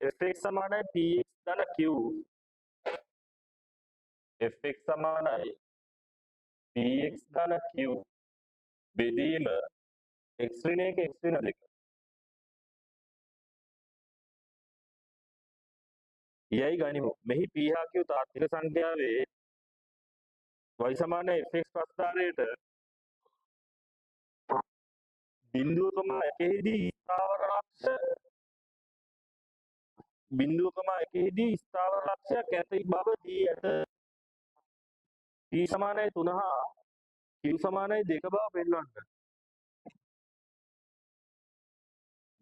fx සමානයි px ධන q fx සමානයි px ධන q බෙදීම x ඍණ 1 x ඍණ 2 යයි ගනිමු. මෙහි p හා q තාත්වික සංඛ්‍යාවේ y සමානයි fx ප්‍රස්ථාරයට 0,1දී ස්ථාවර ලක්ෂ 0,1දී ස්ථාවර ලක්ෂයක් ඇති බව දී ඇත. p සමානයි 3 හා q සමානයි 2 බව පෙන්වන්න.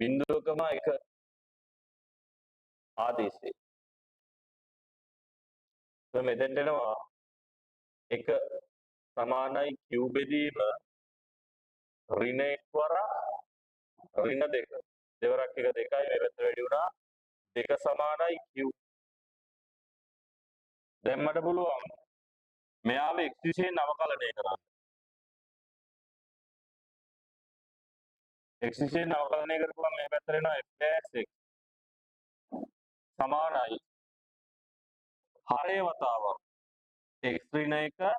0,1 ආදේශය. මෙතෙන්ට එනවා 1 සමානයි q බෙදීම ඍණ 1 වරක් ඍණ 2 දෙවරක් 1 2යි මේ පැත්ත වැඩි වුණා 2 සමානයි q. දැන් මට පුළුවන් මෙයාව x විශයෙන් අවකලනය කරන්න. x විශයෙන් අවකලනය කරපුවම මේ පැත්තට එනවා f' සමානයි හරය වතාවක් x ඍණ 1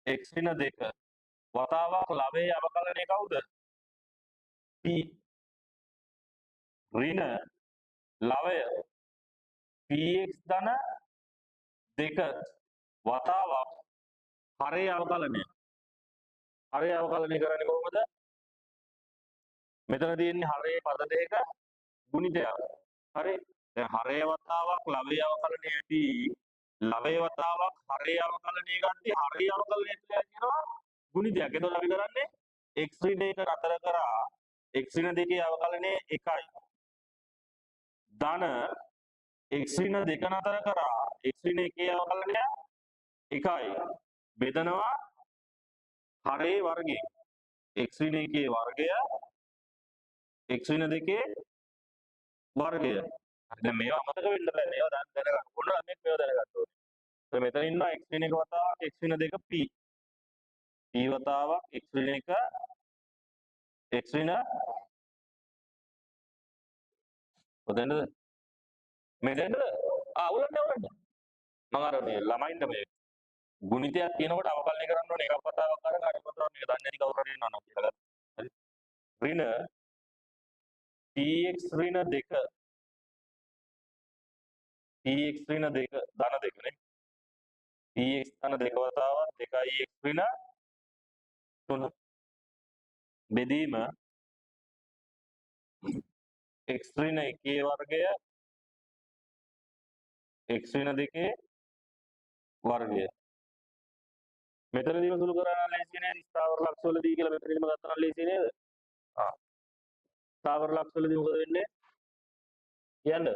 x ඍණ 2 වතාවක් ලවයේ අවකලනය කවුද? p ඍණ ලවය px ධන 2 වතාවක් හරය අවකලනය. හරය අවකලනය කරන්නේ කොහොමද? මෙතන තියෙන්නේ හරයේ පද දෙක ගුණිතයක්. හරි. දැන් හරය වතාවක් ලවයේ අවකලනය ඇති ලවයේ වතාවක් හරයේ අවකලනය ගත්තී හරයේ අවකලනය කියනවා ගුණිතයක්. එතකොට අපි කරන්නේ x ඍණ 1 නතර කරා x ඍණ 2 අවකලනය 1යි. ධන x ඍණ 2 නතර කරා x ඍණ 1 අවකලනය 1යි. බෙදනවා හරයේ වර්ගය. x ඍණ 1 වර්ගය x ඍණ 2 වර්ගය. දැන් මේවා අමතක වෙන්න බෑ. මේවා දැනගන්න. ඕන ළමෙක් මේවා දැනගන්න ඕනේ. දැන් මෙතන ඉන්නවා x ඍණ 1 වතාවක් x ඍණ 2 p. p වතාවක් x ඍණ 1 x ඍණ කොතැනද? මෙතනද? උලන්න මම අර මේ ළමයින්ට මේ ගුණිතයක් කියනකොට අවකලනය කරන්න ඕනේ එකක් වතාවක් අරගෙන අනිත් වතාවක් මේක දන්නේ නැති කවුරු හරි ඉන්නවා නම් කියලා ගන්න. හරි. ඍණ px ඍණ 2 px ඍණ 2 ධන 2 නේ. px ධන 2 වතාවක් 2x ඍණ 3 බෙදීම x ඍණ 1 වර්ගය x ඍණ 2 වර්ගය. මෙතනදීම සුළු කරලා ලේසි නේද? ස්ථාවර ලක්ෂ වලදී කියලා මෙතනදීම ගත්තා නම් ලේසි නේද? ස්ථාවර ලක්ෂ වලදී මොකද වෙන්නේ? කියන්න.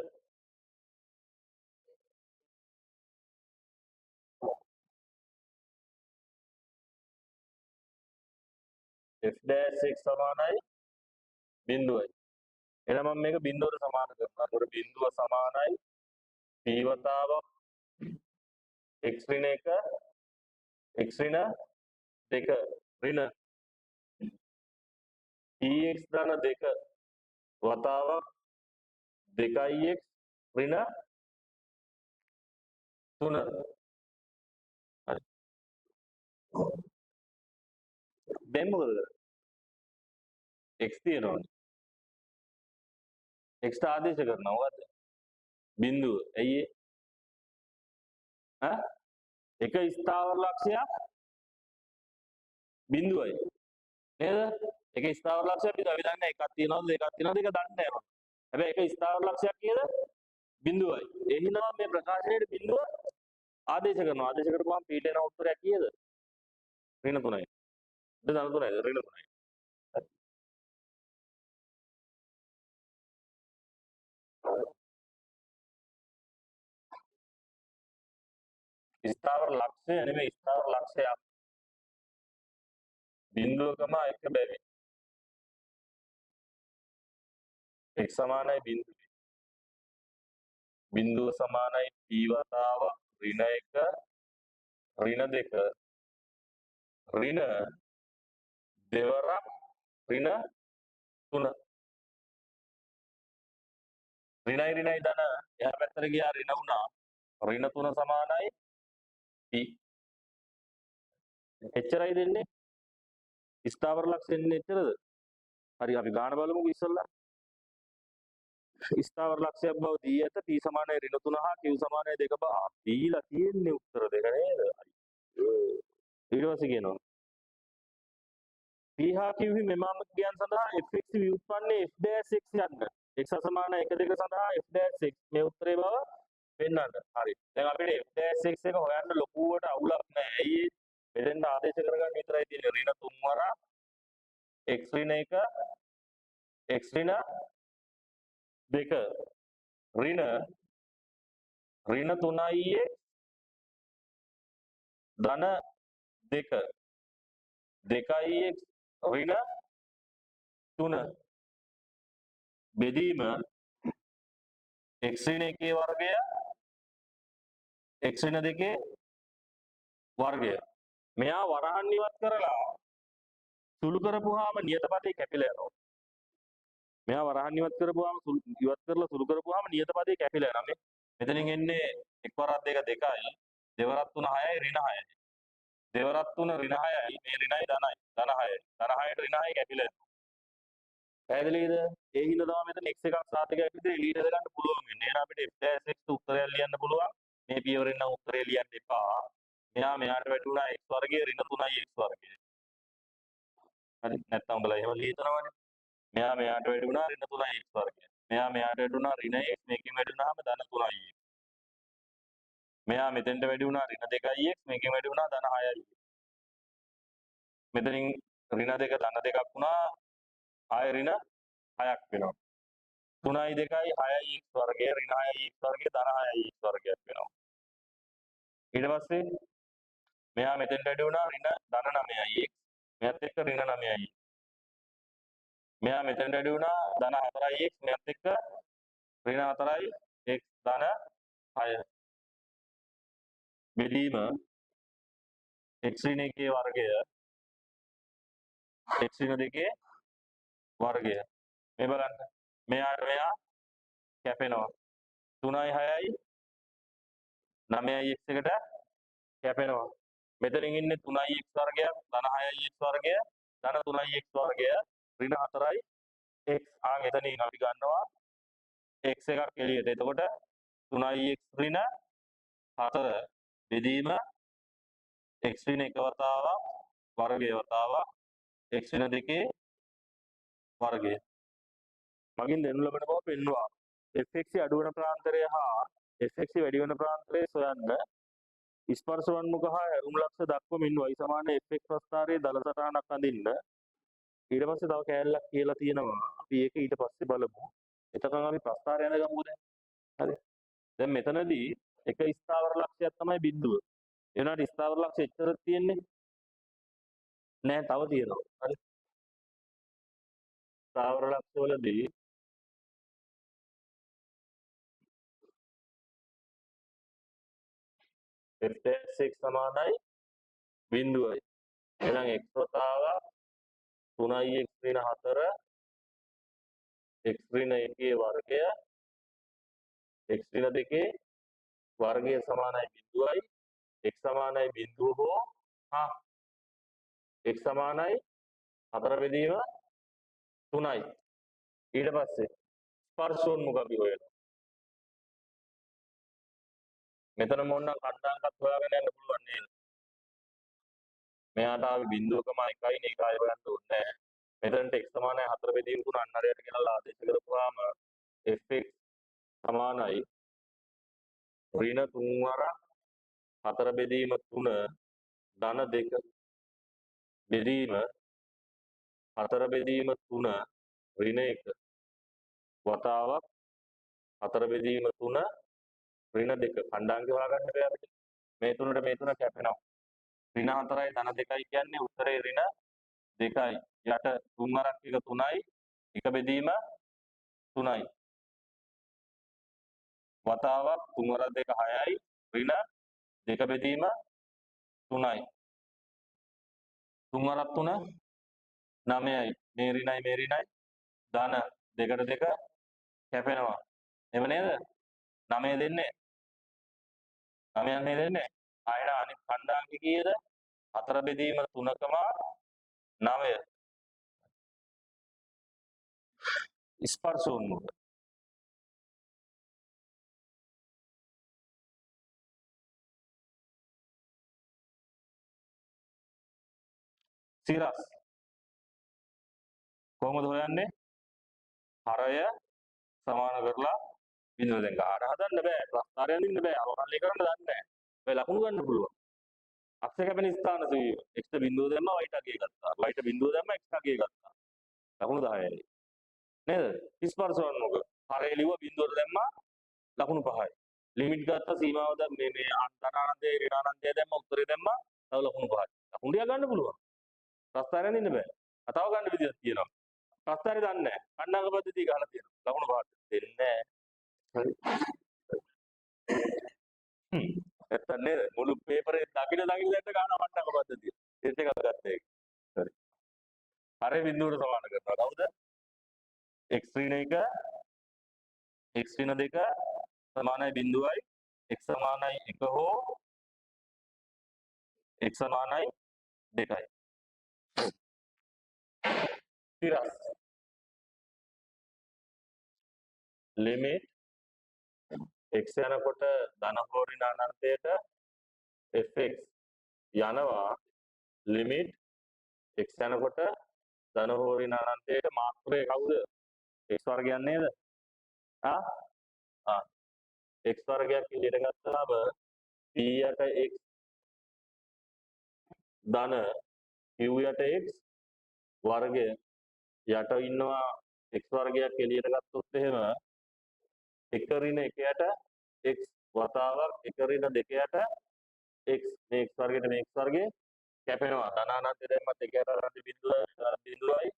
f' සමානයි බිඳුවයි. එහෙනම් මම මේක බිඳුවට සමාන කරනවා. ඒකට බිඳුව සමානයි p වතාවක් x ඍණ 1 x ඍණ 2 ඍණ px ධන 2 වතාවක් 2x ඍණ 3. හරි. දැන් මොකද කරන්නේ? x තියනවනේ. x ආදේශ කරනවා මොකද්ද? බිඳුව. ඇයි ඒ? එක ස්ථාවර ලක්ෂයක් බිඳුවයි. නේද? එක ස්ථාවර ලක්ෂයක් බිඳුව. අපි දන්නේ එකක් තියනවද දෙකක් තියනවද ඒක දන්නේ නැහැ. හැබැයි එක ස්ථාවර ලක්ෂයක් කීයද? බිඳුවයි. ඒ හින්දා මේ ප්‍රකාශනයේ බිඳුව ආදේශ කරනවා. ආදේශ කරපුවාම පීට එන උත්තරයක් කීයද? ඍණ 3යි. ධන 3යි ඍණ 3යි. ස්ථාවර ලක්ෂය නෙමෙයි ස්ථාවර ලක්ෂයක්. 0,1 බැරි. x සමානයි බිඳුවයි. බිඳුව සමානයි p වතාවක් ඍණ 1 ඍණ 2 ඍණ දෙවරක් ඍණ 3. ඍණයි ධන එහා පැත්තට ගියා ඍණ වුණා. ඍණ 3 සමානයි p. එච්චරයි දෙන්නේ. ස්ථාවර ලක්ෂ එන්නේ එච්චරද? හරි අපි ගාන බලමුකෝ ඉස්සල්ලා. ස්ථාවර ලක්ෂයක් බව දී ඇත p සමානයි ඍණ 3 හා q සමානයි 2 බව. දීලා තියෙන්නේ උත්තර දෙක නේද? හරි. ඊට පස්සේ කියනවා p හා q හි මෙම අංකයන් සඳහා fx ව්‍යුත්පන්නයේ f dash x යන්න. x සමාන 1 2 සඳහා f dash x මේ උත්තරේ බව පෙන්වන්න. හරි. දැන් අපිට f dash x එක හොයන්න ලොකුවට අවුලක් නැහැ. ඇයි? මෙතෙන් ආදේශ කරගන්න විතරයි තියෙන්නේ. ඍණ 3 වරක් x ඍණ 1 x ඍණ 2 ඍණ 3i x ධන 2 2i x ඍණ 3 බෙදීම x ඍණ 1 වර්ගය x ඍණ 2 වර්ගය. මෙයා වරහන් ඉවත් කරලා සුළු කරපුවාම නියත පදේ කැපිලා යනවා. මෙයා වරහන් ඉවත් කරපුවාම ඉවත් කරලා සුළු කරපුවාම නියත පදේ කැපිලා යනවා. මෙතනින් එන්නේ එක් වරක් 2 2යි දෙවරක් 3 6යි ඍණ 6යි. දෙවරක් 3 ඍණ 6යි මේ ඍණයි ධනයි. ධන 6යි. ධන 6ට ඍණ 6යි කැපිලා යනවා. පැහැදිලිද? ඒ හින්දා තමයි මෙතන x එකක් සාධකයක් විදිහට එළියට දාගන්න පුළුවන් වෙන්නේ. එහෙනම් අපිට f dash x උත්තරයක් ලියන්න පුළුවන්. මේ පියවරෙන් නම් උත්තරේ ලියන්න එපා. මෙයාට වැටුණා x වර්ගය ඍණ 3යි x වර්ගය. හරි. නැත්තම් උඹලා එහෙම ලියනවනේ. මෙයාට වැටුණා ඍණ 3යි x වර්ගය. මෙයාට වැටුණා ඍණ x මේකෙන් වැටුණාම ධන 3යි. මෙයා මෙතෙන්ට වැඩි වුණා ඍණ 2යි x මේකෙන් වැඩි වුණා ධන 6යි. මෙතනින් ඍණ 2 ධන 2ක් වුණා ආය ඍණ 6ක් වෙනවා. 3යි 2යි 6යි x වර්ගය ඍණ 6යි x වර්ගය ධන 6යි x වර්ගයක් වෙනවා. ඊට පස්සේ මෙයා මෙතෙන්ට වැඩි වුණා ඍණ ධන 9යි x මෙයත් එක්ක ඍණ 9යි. මෙයා මෙතෙන්ට වැඩි වුණා ධන 4යි x මෙයත් එක්ක ඍණ 4යි x ධන 6. බෙදීම x ඍණ 1 වර්ගය x ඍණ 2 වර්ගය. මේ බලන්න. මෙයා කැපෙනවා. 3යි 6යි 9යි x එකට කැපෙනවා. මෙතනින් ඉන්නේ 3යි x වර්ගයක් ධන 6යි x වර්ගය ධන 3යි x වර්ගය ඍණ 4යි x. එතනින් අපි ගන්නවා x එකක් එළියට. එතකොට 3යි x ඍණ 4 බෙදීම x ඍණ 1 වතාවක් වර්ගය වතාවක් x ඍණ 2 වර්ගය. මගින් දෙනු ලබන බව පෙන්වුවා. fx අඩු වන ප්‍රාන්තරය හා fx වැඩි වන ප්‍රාන්තරය සොයන්න. ස්පර්ශ වන්මුඛ හා හැරුම් ලක්ෂ දක්වමින් y සමාන fx ප්‍රස්ථාරයේ දල සටහනක් අඳින්න. ඊට පස්සේ තව කෑල්ලක් කියලා තියෙනවා. අපි ඒක ඊට පස්සේ බලමු. එතකන් අපි ප්‍රස්ථාරය අඳගමුද? හරි. දැන් මෙතනදී එක ස්ථාවර ලක්ෂයක් තමයි බිඳුව. ඒ වුණාට ස්ථාවර ලක්ෂ එච්චර තියෙන්නේ නෑ, තව තියෙනවා. හරි. ස්ථාවර ලක්ෂ වලදී f dash x සමානයි බිඳුවයි. එහෙනම් x වතාවක් 3යි x ඍණ 4 x ඍණ 1 වර්ගය x ඍණ 2 වර්ගය සමානයි බිඳුවයි. x සමානයි බිඳුව හෝ x සමානයි 4 බෙදීම 3යි. ඊට පස්සේ ස්පර්ශෝන්මුඛ අපි හොයනවා. මෙතන මොනනම් කණ්ඩායමක් හොයාගෙන යන්න පුළුවන් නේද? මෙයාට ආවේ බිඳුවකම 1යි නේ, 1යි හොයන්න ඕනේ නැහැ. මෙතනට x සමානයි 4 බෙදීම 3 අන්න හරියට ගෙනල්ලා ආදේශ කරපුවාම fx සමානයි ඍණ 3 වරක් 4 බෙදීම 3 ධන 2 බෙදීම 4 බෙදීම 3 ඍණ 1 වතාවක් 4 බෙදීම 3 ඍණ 2 කණ්ඩාංග හොයාගන්න බෑ අපිට. මේ තුනට මේ තුන කැපෙනවා. ඍණ 4යි ධන 2යි කියන්නේ උත්තරේ ඍණ 2යි. යට 3 වරක් එක 3යි 1 බෙදීම 3යි. වතාවක් 3 වරක් 2 6යි ඍණ 2 බෙදීම 3යි. 3 වරක් 3 9යි. මේ ඍණයි ධන 2ට 2 කැපෙනවා. එහෙම නේද? 9 දෙන්නේ 9ක් නේ දෙන්නේ. ආයෙත් අනිත් ඛණ්ඩාංක කීයද? 4 බෙදීම 3,9 ස්පර්ශ උන්මුඛ. සිරස් කොහොමද හොයන්නේ? හරය සමාන කරලා බිඳුව දැන් ගාන හදන්න බෑ. ප්‍රස්ථාරය අඳින්න බෑ. අවකලනය කරන්න දන්නේ නැහැ. ඔය ලකුණු ගන්න පුළුවන්. අක්ෂ කැපෙන ස්ථාන සීව x බිඳුව දැම්මා y ට අගය ගත්තා. y ට බිඳුව දැම්මා x අගය ගත්තා. ලකුණු 10යි. නේද? ස්පර්ශ උන්මුඛ. හරය ලිව්ව බිඳුවට දැම්මා ලකුණු 5යි. ලිමිට් ගත්තා සීමාව දැන් මේ ධනානන්තයේ ඍණානන්තයේ දැම්මා උත්තරේ දැම්මා තව ලකුණු 5යි. ලකුණු ටික ගන්න පුළුවන්. ප්‍රස්ථාරය අඳින්න බෑ. තව ගන්න විදියක් තියෙනවා. ප්‍රස්ථාරය දන්නේ නැහැ. අණ්ඩාංග පද්ධතිය ගහලා තියෙනවා. ලකුණු 5ට දෙන්නේ නැහැ. හරි. නැත්තම් නේද? මුළු පේපරේ දකින දැන්න ගන්න අණ්ඩාංග පද්ධතිය. ටෙස්ට් එකක් ගත්තා ඒක. හරි. හරය බිඳුවට සමාන කරනවා. කවුද? x ඍණ 1 x ඍණ 2 සමානයි බිඳුවයි x සමානයි 1 හෝ x සමානයි 2යි. සිරස් ලිමිට් x යනකොට ධන හෝ ඍණ අනන්තයට fx යනවා ලිමිට් x යනකොට ධන හෝ ඍණ අනන්තයට මාත්‍රය කවුද? x වර්ගයක් නේද? x වර්ගයක් එළියට ගත්තාම p යට x ධන q යට x වර්ගය යට ඉන්නවා x වර්ගයක් එළියට ගත්තොත් එහෙම එක ඍණ 1යට x වතාවක් එක ඍණ 2යට x මේ x වර්ගයට මේ x වර්ගය කැපෙනවා. ධනානන්තය දැම්මත් 1යට අරන් බිඳුවයි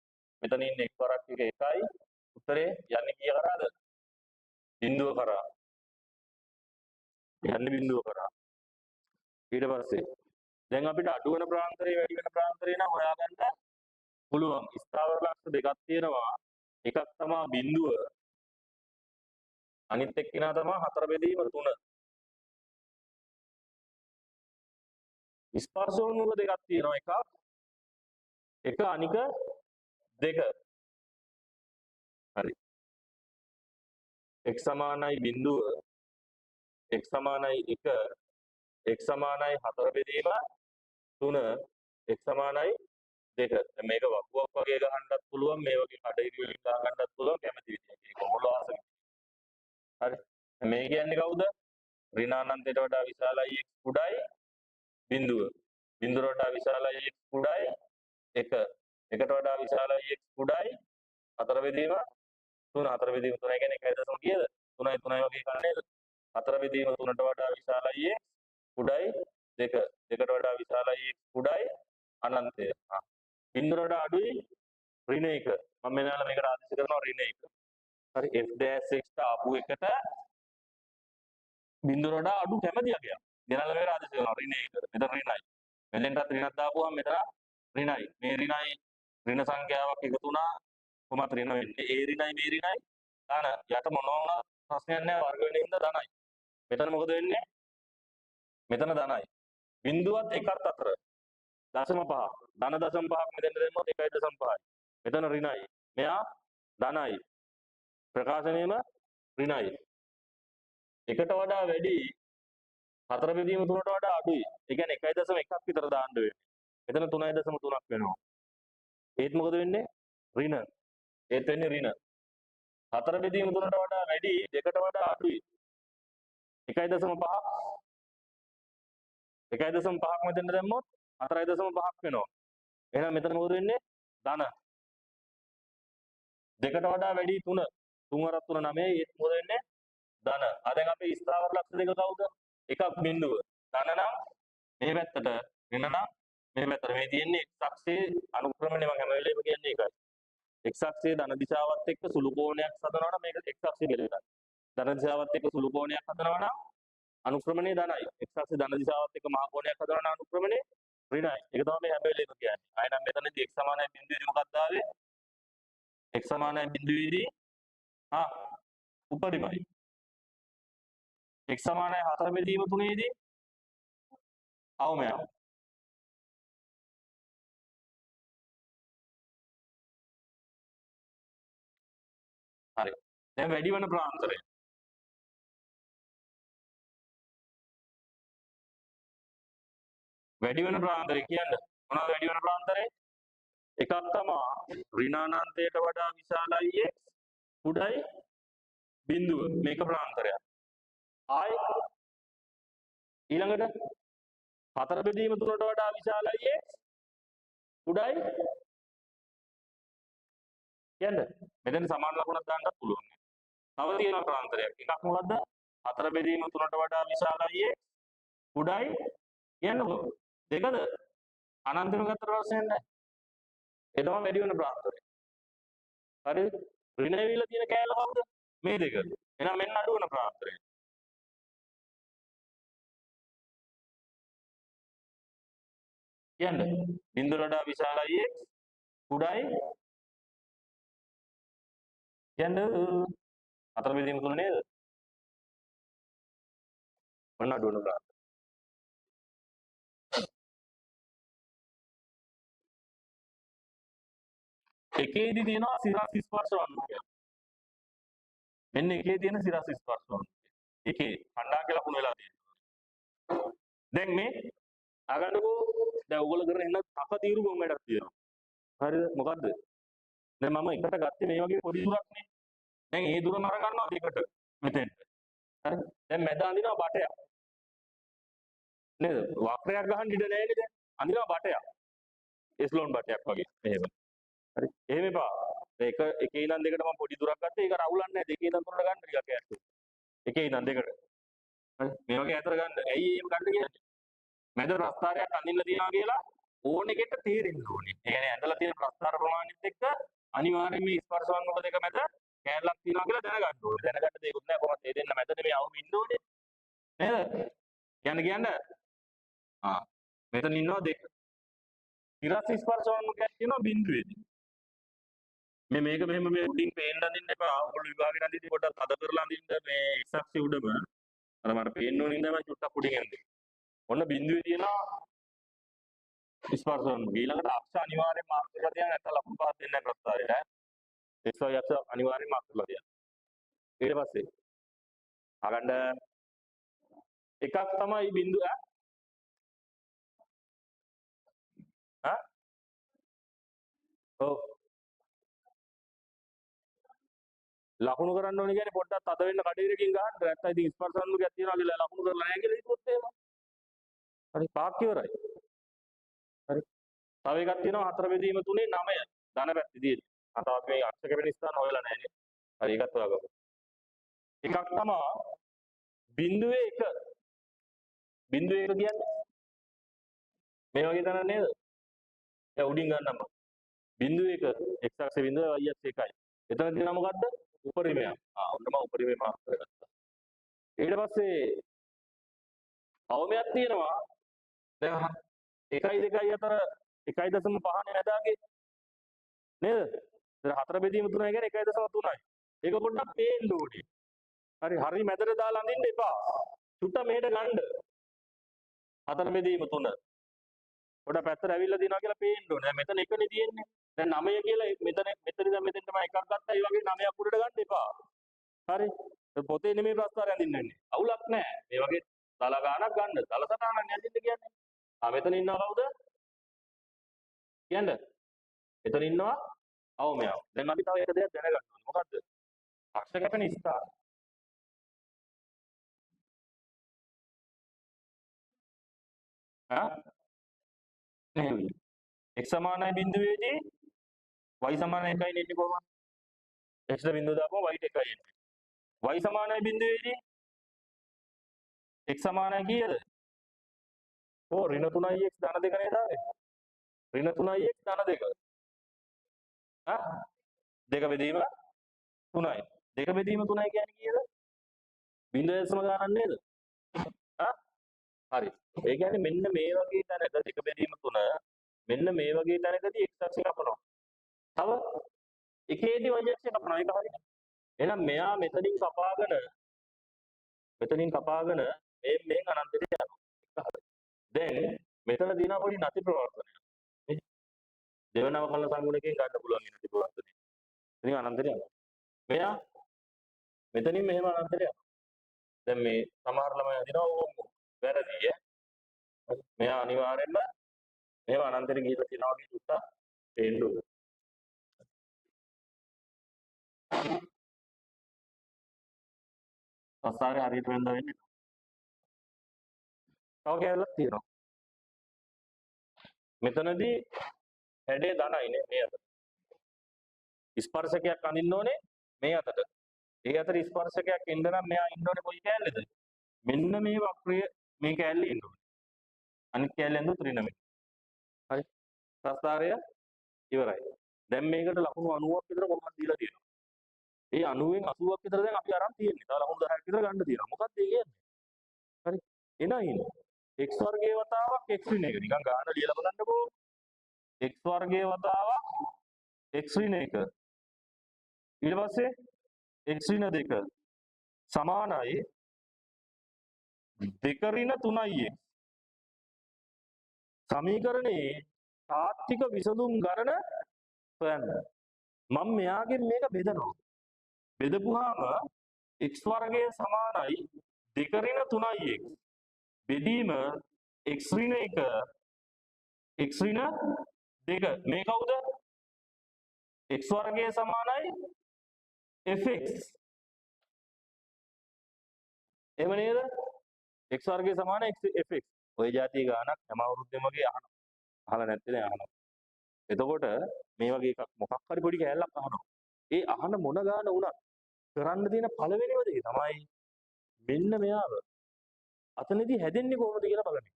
මෙතන ඉන්නේ x වරක් එක 1යි. උත්තරේ යන්නේ කීය කරාද? බිඳුව කරා. යන්නේ බිඳුව කරා. ඊට පස්සේ දැන් අපිට අඩු වෙන ප්‍රාන්තරය වැඩි වෙන ප්‍රාන්තරය නම් හොයාගන්න පුළුවන්. ස්ථාවර ලක්ෂ දෙකක් තියෙනවා. එකක් තමයි බිඳුව. අනිත් එක්කිනා තමයි 4 බෙදීම 3. ස්පර්ශෝන්මුඛ දෙකක් තියෙනවා. එක අනික 2. හරි. x සමානයි බිඳුව x සමානයි 1 x සමානයි 4 බෙදීම 3 x සමානයි 2. දැන් මේක වකුවක් වගේ ගහන්නත් පුළුවන් මේ වගේ කඩිරි වලින් ගහන්නත් පුළුවන් කැමති විදිහට. ඒක ඔයගොල්ලෝ ආසයි. හරි. මේ කියන්නේ කවුද? ඍණානන්තයට වඩා විශාලයි x කුඩායි බිඳුව. බිඳුවට වඩා විශාලයි x කුඩායි 1. 1ට වඩා විශාලයි x කුඩායි 4 බෙදීම 3. 4 බෙදීම 3 කියන්නේ 1.0 කීයද? 3යි 3යි වගේ ගන්න නේද? 4 බෙදීම 3ට වඩා විශාලයි x කුඩායි 2. 2ට වඩා විශාලයි x කුඩායි අනන්තය. බිඳුවට වඩා අඩුයි ඍණ 1. මම මෙතන මේකට ආදේශ කරනවා ඍණ 1. හරි f'(x) ආපු එකට බිඳුවට වඩා අඩු කැමැති අගයක්. ගෙනල්ලා මේකට ආදේශ කරනවා ඍණ 1. මෙතන ඍණයි. මෙතෙන්ටත් ඍණක් දාපුවම මෙතන ඍණයි. මේ ඍණයි ඍණ සංඛ්‍යාවක් එකතු වුණා කොහොමද ඍණ වෙන්නේ? ඒ ඍණයි මේ ඍණයි ධන යට මොනවා වුණත් ප්‍රශ්නයක් නැහැ වර්ග වෙන හින්දා ධනයි. මෙතන මොකද වෙන්නේ? මෙතන ධනයි. බිඳුවත් එකත් අතර 0.5 ධන 0.5ක් මෙතෙන්ට දැම්මොත් 1.5යි. මෙතන ඍණයි. මෙයා ධනයි. ප්‍රකාශනයේම ඍණයි. එකට වඩා වැඩි 4 බෙදීම 3ට වඩා අඩුයි. ඒ කියන්නේ 1.1ක් විතර දාන්න වෙන්නේ. මෙතන 3.3ක් වෙනවා. ඒත් මොකද වෙන්නේ? ඍණ. ඒත් වෙන්නේ ඍණ. 4 බෙදීම 3ට වඩා වැඩි 2ට වඩා අඩුයි. 1.5ක් 1.5ක් මෙතෙන්ට දැම්මොත් 4.5ක් වෙනවා. එහෙනම් මෙතන මොකද වෙන්නේ? ධන. 2ට වඩා වැඩි 3. 3 වරක් 3 9. ඒත් මොකද වෙන්නේ? ධන. දැන් අපේ ස්ථාවර ලක්ෂ දෙක කවුද? එකක් බිඳුව. ධන නම් මේ පැත්තට, ඍණ නම් මේ පැත්තට. මේ තියෙන්නේ x අක්ෂයේ අනුක්‍රමණය මම හැම වෙලේම කියන්නේ ඒකයි. x අක්ෂයේ ධන දිශාවත් එක්ක සුළු කෝණයක් හදනවා නම් මේක x අක්ෂය කියලා. ධන දිශාවත් එක්ක සුළු කෝණයක් හදනවා නම් අනුක්‍රමණය ධනයි. x අක්ෂයේ ධන දිශාවත් එක්ක මහා කෝණයක් හදනවා නම් අනුක්‍රමණය ඍණයි. ඒක තමයි මේ හැම වෙලේම කියන්නේ. ආයෙ නම් මෙතනදී x සමානයි බිඳුවේදී මොකක්ද ආවේ? x සමානයි බිඳුවේදී උපරිමයි. x සමානයි 4 බෙදීම 3 දී අවමයක්. හරි. දැන් වැඩි වෙන ප්‍රාන්තරය. වැඩි වෙන ප්‍රාන්තරය කියන්නේ මොනවද වැඩි වෙන ප්‍රාන්තරය? එකක් තමා ඍණානන්තයට වඩා විශාලයි x උඩයි බිඳුව. මේක ප්‍රාන්තරයක්. ආයි ඊළඟට 4 බෙදීම 3ට වඩා විශාලයි x උඩයි කියන්නේ මෙතන සමාන ලකුණක් දාන්නත් පුළුවන්. තව තියෙන ප්‍රාන්තරයක්. එකක් මොකද්ද? 4 බෙදීම 3ට වඩා විශාලයි x උඩයි කියන්නේ දෙකද අනන්තව ගත්තට ප්‍රශ්නයක් නැහැ. ඒ තමයි වැඩි වෙන ප්‍රාන්තරය. හරි? ඍණ වෙවිලා තියෙන කෑල්ල කවුද? මේ දෙක. එහෙනම් මෙන්න අඩු වෙන ප්‍රාන්තරය. කියන්නේ බිඳුවට වඩා විශාලයි x උඩයි කියන්නේ 4 බෙදීම 3 නේද? මොන අඩු වෙන ප්‍රාන්තරය. එකේදී තියෙනවා සිරස් ස්පර්ශ වර්ණය. මෙන්න එකේ තියෙන සිරස් ස්පර්ශ වර්ණය. එකේ කණ්ඩාංක ලකුණු වෙලා තියෙනවා. දැන් මේ අගන්නකෝ දැන් ඔයගොල්ලෝ කරන එන්න තක తీරු ගොම් වැඩක් තියෙනවා. හරිද? මොකද්ද? දැන් මම එකට ගත්තේ මේ වගේ පොඩි දුරක්නේ. දැන් ඒ දුර මර ගන්නවා දෙකට මෙතෙන්ට. හරි? දැන් මැද අඳිනවා බටයක්. නේද? වක්‍රයක් ගහන්න ඉඩ නැහැ නේද? අඳිනවා බටයක්. එස්ලෝන් බටයක් වගේ. එහෙම. හරි. එහෙම එපා. ඒක එකේ ඉඳන් දෙකට මම පොඩි දුරක් ගත්තා. ඒක රවුලන්නේ නැහැ. දෙකේ ඉඳන් තුනට ගන්න ටිකක් ඈත්. එකේ ඉඳන් දෙකට. හරි. මේ වගේ අතර ගන්න. ඇයි එහෙම ගන්න කියන්නේ? මැද ප්‍රස්ථාරයක් අඳින්න තියනවා කියලා ඕන එකට තේරෙන්න ඕනේ. ඒ කියන්නේ ඇඳලා තියෙන ප්‍රස්ථාර ප්‍රමාණයත් එක්ක අනිවාර්යයෙන්ම මේ ස්පර්ශ වර්ණක දෙක මැද කෑල්ලක් තියෙනවා කියලා දැනගන්න ඕනේ. දැනගන්න දෙයක්වත් නැහැ. කොහොමද ඒ දෙන්න මැද නෙමෙයි අවුම ඉන්න ඕනේ. නේද? කියන්නේ මෙතන ඉන්නවා දෙක. ඉරස් ස්පර්ශ වර්ණකයක් තියෙනවා බිඳුවේදී. මේක මෙහෙම මේ උඩින් පේන්න අඳින්න එපා. ඔයගොල්ලෝ විභාගෙට අඳින්න පොඩ්ඩක් තද කරලා අඳින්න මේ x අක්ෂය උඩම. අර මට පේන්න ඕන ඉඳන් මම චුට්ටක් උඩින් ඇඳේ. ඔන්න බිඳුවේ තියෙනවා ස්පර්ශ වර්ණක. ඊළඟට අක්ෂ අනිවාර්යෙන් මාර්ක් කරලා තියන්න නැත්නම් ලකුණු පහක් දෙන්නේ නැහැ ප්‍රස්තාරයට ඈ. x y අක්ෂ අනිවාර්යෙන් මාර්ක් කරලා තියන්න. ඊට පස්සේ අගන්න එකක් තමයි බිඳුව ඈ. ඔව්. ලකුණු කරන්න ඕනේ කියන්නේ පොඩ්ඩක් තද වෙන්න කඩේරකින් ගහන්න. නැත්නම් ඉතින් ස්පර්ශ වර්ණකයක් තියනවා කියලා ලකුණු කරලා නැහැ කියලා හිතුවොත් එහෙම. හරි පාක් ඉවරයි. හරි. තව එකක් තියෙනවා 4 බෙදීම 3 9 ධන පැත්තේ තියෙන. අතවත් මේ අක්ෂ කැපෙන ස්ථාන හොයලා නැහැ නේද? හරි ඒකත් හොයාගමු. එකක් තමයි බිඳුවේ 1. බිඳුවේ 1 කියන්නේ මේ වගේ තැනක් නේද? දැන් උඩින් ගන්නම් මම. බිඳුවේ 1 x අක්ෂ බිඳුව y අක්ෂ 1යි. එතන තියෙනවා මොකද්ද? උපරිමයක්. ඔන්න මම උපරිමය මාර්ක් කරගත්තා. ඊට පස්සේ අවමයක් තියෙනවා. දැන් 1යි 2යි අතර 1.5 නැදාගේ නේද? දැන් 4 බෙදීම 3 කියන්නේ 1.3යි. ඒක පොඩ්ඩක් පේන්න ඕනේ. හරි මැදට දාලා අඳින්න එපා. චුට්ට මෙහෙට ගන්න. 4 බෙදීම 3. පොඩ පැත්තට ඇවිල්ලා දිනවා කියලා පේන්න ඕනේ. දැන් මෙතන එකනේ තියෙන්නේ. දැන් 9 කියලා මෙතන ඉඳන් මෙතෙන් තමයි එකක් ගත්තා. ඒ වගේ 9ක් උඩට ගන්න එපා. හරි. පොතේ නෙමෙයි ප්‍රස්තාරය අඳින්න යන්නේ. අවුලක් නැහැ. මේ වගේ තල ගානක් ගන්න. තල සටහනක් අඳින්න කියන්නේ. මෙතන ඉන්නවා කවුද? කියන්න. එතන ඉන්නවා අවමයක්. දැන් අපි තව එක දෙයක් දැනගන්න ඕනේ. මොකද්ද? අක්ෂ කැපෙන ස්ථාන. නෙමෙයි. x සමානයි බිඳුවේදී y සමානයි 1යි නෙන්නේ කොහොමද? x ද බිඳුව දාපුවා y ට 1යි එන්නේ. y සමානයි බිඳුවේදී x සමානයි කීයද? ඔව් ඍණ 3යි x ධන 2 නේද ආවේ? ඍණ 3යි x ධන 2. දෙක බෙදීම 3යි. දෙක බෙදීම 3යි කියන්නේ කීයද? බිඳුව සම ගණන් නේද? හරි. ඒ කියන්නේ මෙන්න මේ වගේ තැනක දෙක බෙදීම 3 මෙන්න මේ වගේ තැනකදී x අක්ෂය කපනවා. තව එකේදී y අක්ෂය කපනවා. ඒක හරියට. එහෙනම් මෙයා මෙතනින් කපාගෙන මෙතනින් කපාගෙන මෙහෙන් අනන්තයට යනවා. දැන් මෙතන දිනා පොඩි නැති ප්‍රවර්තනයක්. නේ? දෙවන අවකලන සංගුණකයෙන් ගන්න පුළුවන් නැති ප්‍රවර්තනය. ඉතින් අනන්තයට යනවා. මෙයා මෙතනින් මෙහෙම අනන්තයට යනවා. දැන් මේ සමහර ළමයි අදිනවා ඕම් වැරදි ඈ. මෙයා අනිවාර්යෙන්ම මෙහෙම අනන්තයට ගිහිල්ලා තියනවා වගේ සුට්ටක් පේන්න ඕන. අස්සාරේ හරියට වෙනදා වෙන්නේ. තව කැලලක් තියෙනවා. මෙතනදී හැඩේ ධනයිනේ මේ අතට. ස්පර්ශකයක් අඳින්න ඕනේ මේ අතට. ඒ අතර ස්පර්ශකයක් එන්න නම් මෙයා ඉන්න ඕනේ කොයි කැලේද? මෙන්න මේ වක්‍රය මේ කැලේ ඉන්න ඕනේ. අනිත් කැලේ ඇඳු ත්‍රිනමය. හරි. ප්‍රස්ථාරය ඉවරයි. දැන් මේකට ලකුණු 90ක් විතර කොහොමද දීලා තියෙනවා. ඒ 90න් 80ක් විතර දැන් අපි අරන් තියෙන්නේ. තව ලකුණු 10ක් විතර ගන්න තියෙනවා. මොකක්ද ඒ කියන්නේ? හරි. එනයින් x වර්ගයේ වතාවක් x ඍණ එක. නිකන් ගාන ලියලා බලන්නකෝ. x වර්ගයේ වතාවක් x ඍණ එක. ඊට පස්සේ x ඍණ 2 සමානයි 2 ඍණ 3යි x. සමීකරණයේ තාත්වික විසඳුම් ගණන හොයන්න. මම මෙයාගෙන් මේක බෙදනවා. බෙදපුවාම x වර්ගය සමානයි 2 ඍණ 3යි x. බෙදීම x ඍණ 1 x ඍණ 2 මේ කවුද? x වර්ගය සමානයි fx. එහෙම නේද? x වර්ගය සමානයි fx. ඔය જાතිය ගානක් හැම අවුරුද්දෙම වගේ අහනවා. අහලා නැත්තේ නෑ අහනවා. එතකොට මේ වගේ එකක් මොකක් හරි පොඩි කෑල්ලක් අහනවා. ඒ අහන මොන ගාන වුණත් කරන්න තියෙන පළවෙනිම දේ තමයි මෙන්න මෙයාව අතනදී හැදෙන්නේ කොහොමද කියලා බලන්න.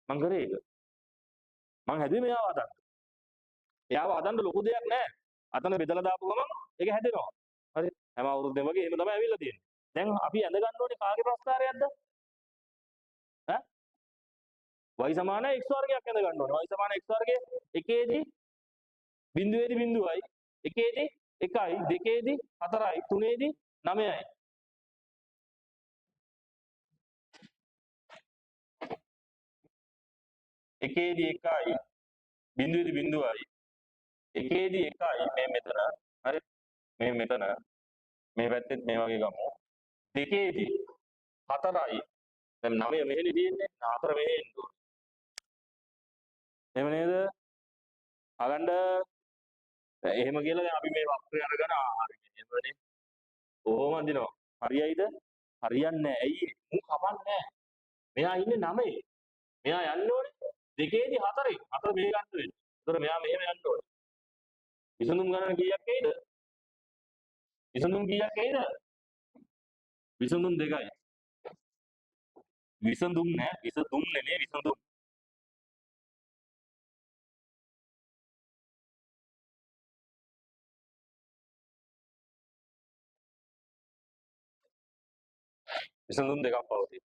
මං කරේ ඒක. මං හැදුවේ මෙයාව හදන්න. එයාව හදන්න ලොකු දෙයක් නෑ. අතන බෙදලා දාපු ගමන් ඒක හැදෙනවා. හරි. හැම අවුරුද්දෙම වගේ එහෙම තමයි ඇවිල්ලා තියෙන්නේ. දැන් අපි ඇඳ ගන්න ඕනේ කාගේ ප්‍රස්ථාරයක්ද? ඈ? y සමානයි x වර්ගයක් ඇඳ ගන්න ඕනේ. y සමානයි x වර්ගය එකේදී බිඳුවේදී බිඳුවයි, එකේදී 1යි, දෙකේදී 4යි, තුනේදී 9යි. එකේදී 1යි, බිඳුවේදී බිඳුවයි, එකේදී 1යි මේ මෙතන. හරි. මේ මෙතන මේ පැත්තෙත් මේ වගේ ගමු. දෙකේදී 4යි. දැන් 9 මෙහෙනේ තියෙන්නේ. 4 මෙහෙ එන්න ඕනේ. එහෙම නේද? අගන්න එහෙම කියලා දැන් අපි මේ වක්‍රය අරගෙන හරි එහෙමනේ. කොහොම අඳිනවා? හරියයිද? හරියන්නේ නැහැ. ඇයි? මු කපන්නේ නැහැ. මෙයා ඉන්නේ 9. මෙයා යන්න ඕනේ දෙකේදී 4යි. 4 මෙහෙ ගන්න වෙන්නේ. ඒතර මෙයා මෙහෙම යන්න ඕනේ. විසඳුම් ගණන කීයක් එයිද? විසඳුම් කීයක් එයිද? විසඳුම් 2යි. විසඳුම් නෑ විසඳුම් නෙමෙයි විසඳුම්. විසඳුම් දෙකක් පවතී.